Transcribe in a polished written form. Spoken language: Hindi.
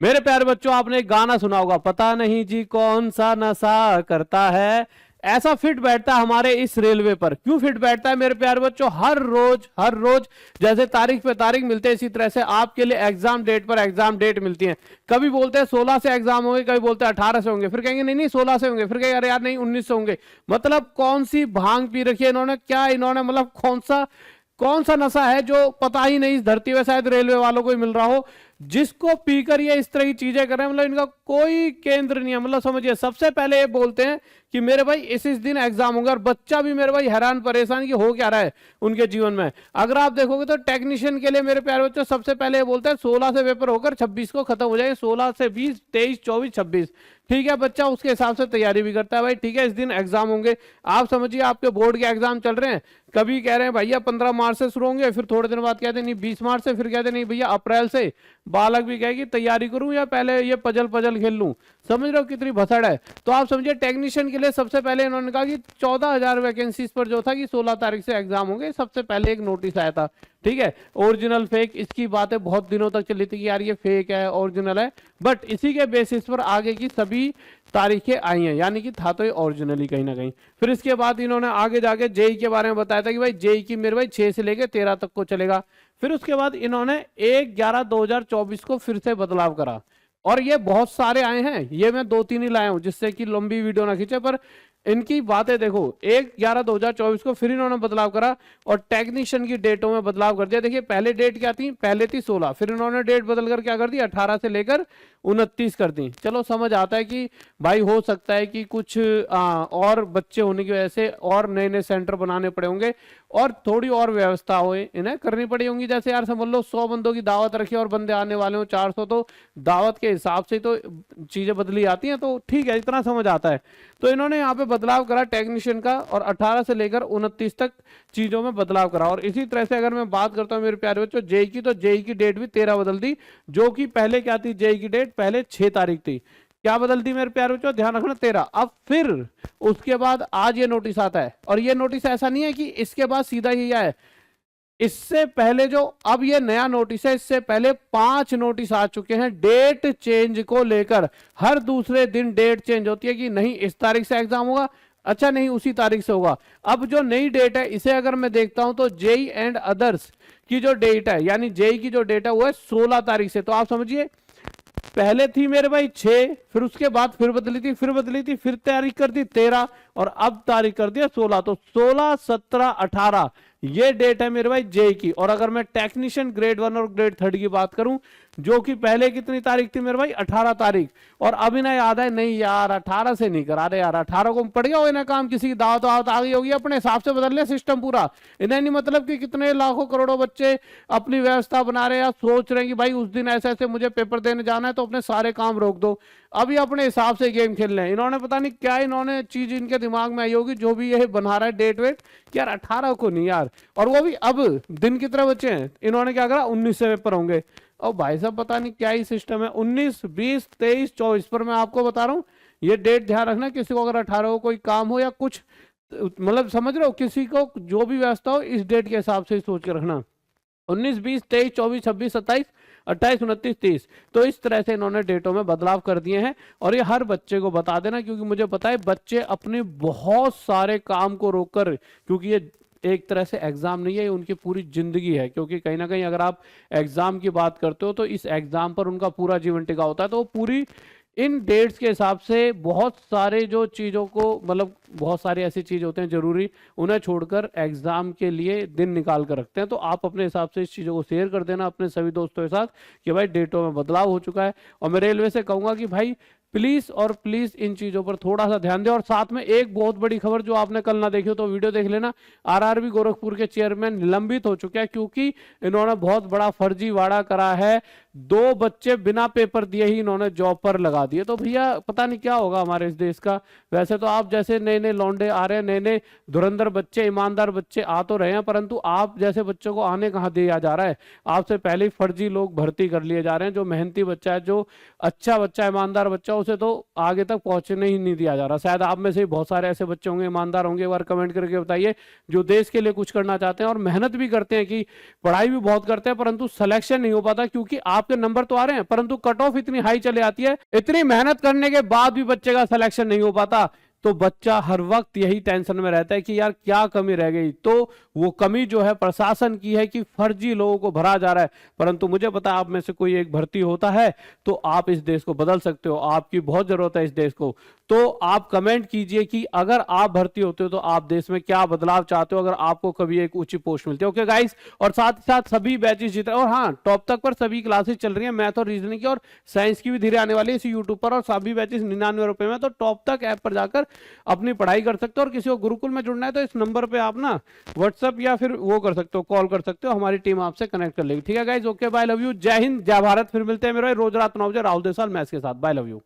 मेरे प्यारे बच्चों, आपने एक गाना सुना होगा, पता नहीं जी कौन सा नशा करता है। ऐसा फिट बैठता है हमारे इस रेलवे पर। क्यों फिट बैठता है मेरे प्यारे बच्चों? हर रोज जैसे तारीख पे तारीख मिलते हैं, इसी तरह से आपके लिए एग्जाम डेट पर एग्जाम डेट मिलती है। कभी बोलते हैं 16 से एग्जाम होंगे, कभी बोलते हैं 18 से होंगे, फिर कहेंगे नहीं नहीं 16 से होंगे, फिर कहेंगे अरे यार नहीं 19 से होंगे। मतलब कौन सी भांग पी रखी है इन्होंने, क्या इन्होंने, मतलब कौन सा नशा है जो पता ही नहीं इस धरती में शायद रेलवे वालों को ही मिल रहा हो, जिसको पीकर ये इस तरह की चीजें कर रहे हैं। मतलब इनका कोई केंद्र नहीं है। मतलब समझिए, सबसे पहले ये बोलते हैं कि मेरे भाई इस दिन एग्जाम होगा, और बच्चा भी मेरे भाई हैरान परेशान कि हो क्या रहा है उनके जीवन में। अगर आप देखोगे तो टेक्नीशियन के लिए मेरे प्यारे बच्चों सबसे पहले ये बोलते हैं 16 से पेपर होकर 26 को खत्म हो जाएगा। 16 से 20, 23, 24, 26, ठीक है। बच्चा उसके हिसाब से तैयारी भी करता है भाई, ठीक है इस दिन एग्जाम होंगे। आप समझिए आपके बोर्ड के एग्जाम चल रहे हैं, कभी कह रहे हैं भैया 15 मार्च से शुरू होंगे, फिर थोड़े दिन बाद कहते हैं नहीं 20 मार्च से, फिर कहते हैं नहीं भैया अप्रैल से। बालक भी कहेगी तैयारी करूं या पहले ये पजल पजल खेल लूं। समझ रहे हो कितनी भसड़ है। तो आप समझिए टेक्नीशियन के लिए सबसे पहले इन्होंने कहा कि 14,000 वैकेंसीज पर जो था कि 16 तारीख से एग्जाम होंगे, सबसे पहले एक नोटिस आया था, ठीक है। ओरिजिनल फेक, इसकी बातें बहुत दिनों तक चली थी कि यार ये फेक है ओरिजिनल है, बट इसी के बेसिस पर आगे की सभी तारीखें आई हैं, यानी कि था तो ये ओरिजिनली कहीं ना कहीं। फिर इसके बाद इन्होंने आगे जाके जेई के बारे में बताया था कि भाई जेई की मेरे भाई 6 से लेके 13 तक को चलेगा। फिर उसके बाद इन्होंने 1/11/2024 को फिर से बदलाव करा, और ये बहुत सारे आए हैं, ये मैं 2-3 ही लाया हूं जिससे कि लंबी वीडियो ना खींचे, पर इनकी बातें देखो। 1/11/2024 को फिर इन्होंने बदलाव करा और टेक्नीशियन की डेटों में बदलाव कर दिया। देखिए पहले डेट क्या थी, पहले थी 16, फिर इन्होंने डेट बदल कर क्या कर दी 18 से लेकर 29 कर दी। चलो समझ आता है कि भाई हो सकता है कि कुछ और बच्चे होने की वजह से और नए नए सेंटर बनाने पड़े होंगे, और थोड़ी और व्यवस्था हो इन्हें करनी पड़ी होंगी। जैसे यार समझ लो 100 बंदों की दावत रखी और बंदे आने वाले हो 400, तो दावत के हिसाब से तो चीजें बदली आती हैं। तो ठीक है, इतना समझ आता है। तो इन्होंने यहाँ पे बदलाव करा टेक्नीशियन का, और 18 से लेकर 29 तक चीजों में बदलाव करा। और इसी तरह से अगर मैं बात करता हूँ मेरे प्यारे बच्चों जेई की, तो जेई की डेट भी 13 बदल दी, जो कि पहले क्या थी, जेई की डेट पहले 6 तारीख थी। क्या बदल दी मेरे प्यारे बच्चों, ध्यान रखना 13। अब फिर उसके बाद आज ये नोटिस आता है, और ये नोटिस ऐसा नहीं है कि इसके बाद सीधा ही आए, इससे पहले जो अब ये नया नोटिस है, इससे पहले 5 नोटिस आ चुके हैं डेट चेंज को लेकर। हर दूसरे दिन डेट चेंज होती है कि नहीं इस तारीख से एग्जाम होगा, अच्छा नहीं उसी तारीख से होगा। अब जो नई डेट है इसे अगर मैं देखता हूं तो जेई एंड अदर्स की जो डेट है, यानी जेई की जो डेट है वो है 16 तारीख से। तो आप समझिए पहले थी मेरे भाई 6, फिर उसके बाद फिर बदली थी, फिर तारीख कर दी 13, और अब तारीख कर दिया 16। तो 16, 17, 18 ये डेट है मेरे भाई जेई की। और अगर मैं टेक्नीशियन ग्रेड 1 और ग्रेड 3 की बात करूं, जो कि पहले कितनी तारीख थी मेरे भाई 18 तारीख, और अब इन्हें याद है नहीं यार 18 से नहीं करा रहे यार, 18 को पड़ गया हो इन्हें काम, किसी की दावत वावत आ गई होगी, अपने हिसाब से बदल ले सिस्टम पूरा। इन्हें नहीं मतलब कि कितने लाखों करोड़ों बच्चे अपनी व्यवस्था बना रहे हैं या सोच रहे हैं कि भाई उस दिन ऐसे ऐसे मुझे पेपर देने जाना है तो अपने सारे काम रोक दो। अभी अपने हिसाब से गेम खेल रहे हैं। इन्होंने पता नहीं क्या इन्होंने चीज इनके दिमाग में आई होगी, जो भी ये बना रहा है डेट वेट, कि यार 18 को नहीं यार, और वो भी अब दिन कितने बचे हैं, इन्होंने क्या करा 19 से पेपर होंगे। और भाई साहब पता नहीं क्या ही सिस्टम है। 19, 20, 23, 24 पर मैं आपको बता रहा हूँ ये डेट ध्यान रखना। किसी को अगर 18 को कोई काम हो या कुछ, मतलब समझ रहे हो, किसी को जो भी व्यवस्था हो इस डेट के हिसाब से सोच के रखना। 19, 20, 23, 24, 26, 27, 28, 29, 30, तो इस तरह से इन्होंने डेटों में बदलाव कर दिए हैं। और ये हर बच्चे को बता देना, क्योंकि मुझे पता है बच्चे अपने बहुत सारे काम को रोककर, क्योंकि ये एक तरह से एग्जाम नहीं है, उनकी पूरी जिंदगी है। क्योंकि कहीं ना कहीं अगर आप एग्जाम की बात करते हो तो इस एग्जाम पर उनका पूरा जीवन टिका होता है। तो वो पूरी इन डेट्स के हिसाब से बहुत सारे जो चीज़ों को, मतलब बहुत सारी ऐसी चीज़ होते हैं जरूरी, उन्हें छोड़कर एग्जाम के लिए दिन निकाल कर रखते हैं। तो आप अपने हिसाब से इस चीज़ों को शेयर कर देना अपने सभी दोस्तों के साथ कि भाई डेटों में बदलाव हो चुका है। और मैं रेलवे से कहूँगा कि भाई प्लीज और प्लीज इन चीजों पर थोड़ा सा ध्यान दें। और साथ में एक बहुत बड़ी खबर जो आपने कल ना देखी हो तो वीडियो देख लेना, आरआरबी गोरखपुर के चेयरमैन निलंबित हो चुके हैं, क्योंकि इन्होंने बहुत बड़ा फर्जीवाड़ा करा है। 2 बच्चे बिना पेपर दिए ही इन्होंने जॉब पर लगा दिए। तो भैया पता नहीं क्या होगा हमारे इस देश का। वैसे तो आप जैसे नए नए लौंडे आ रहे हैं, नए नए धुरंधर बच्चे, ईमानदार बच्चे आ तो रहे हैं, परंतु आप जैसे बच्चों को आने कहाँ दिया जा रहा है। आपसे पहले ही फर्जी लोग भर्ती कर लिए जा रहे हैं। जो मेहनती बच्चा है, जो अच्छा बच्चा, ईमानदार बच्चा, उसे तो आगे तक पहुंचने ही नहीं दिया जा रहा। शायद आप में से बहुत सारे ऐसे बच्चे होंगे, ईमानदार होंगे, एक बार कमेंट करके बताइए, जो देश के लिए कुछ करना चाहते हैं और मेहनत भी करते हैं, कि पढ़ाई भी बहुत करते हैं, परंतु सिलेक्शन नहीं हो पाता क्योंकि आपके नंबर तो आ रहे हैं परंतु कट ऑफ इतनी हाई चले आती है, इतनी मेहनत करने के बाद भी बच्चे का सिलेक्शन नहीं हो पाता। तो बच्चा हर वक्त यही टेंशन में रहता है कि यार क्या कमी रह गई। तो वो कमी जो है प्रशासन की है कि फर्जी लोगों को भरा जा रहा है। परंतु मुझे पता है आप में से कोई एक भर्ती होता है तो आप इस देश को बदल सकते हो, आपकी बहुत जरूरत है इस देश को। तो आप कमेंट कीजिए कि अगर आप भर्ती होते हो तो आप देश में क्या बदलाव चाहते हो, अगर आपको कभी एक ऊंची पोस्ट मिलती है। ओके गाइस, और साथ ही साथ सभी बैचेस जीत रहे हैं, और हाँ टॉप तक पर सभी क्लासेस चल रही है, मैथ और रीजनिंग की और साइंस की भी धीरे आने वाली है इसी यूट्यूब पर, और सभी बैचेस 99 रुपए में। तो टॉप तक ऐप पर जाकर अपनी पढ़ाई कर सकते हो, और किसी को गुरुकुल में जुड़ना है तो इस नंबर पे आप ना व्हाट्सअप या फिर वो कर सकते हो, कॉल कर सकते हो, हमारी टीम आपसे कनेक्ट कर लेगी। ठीक है guys, okay bye, love you, जय हिंद, जय भारत। फिर मिलते हैं मेरे रोज रात 9 बजे राहुल देसाल मैथ्स के साथ। Bye, love you.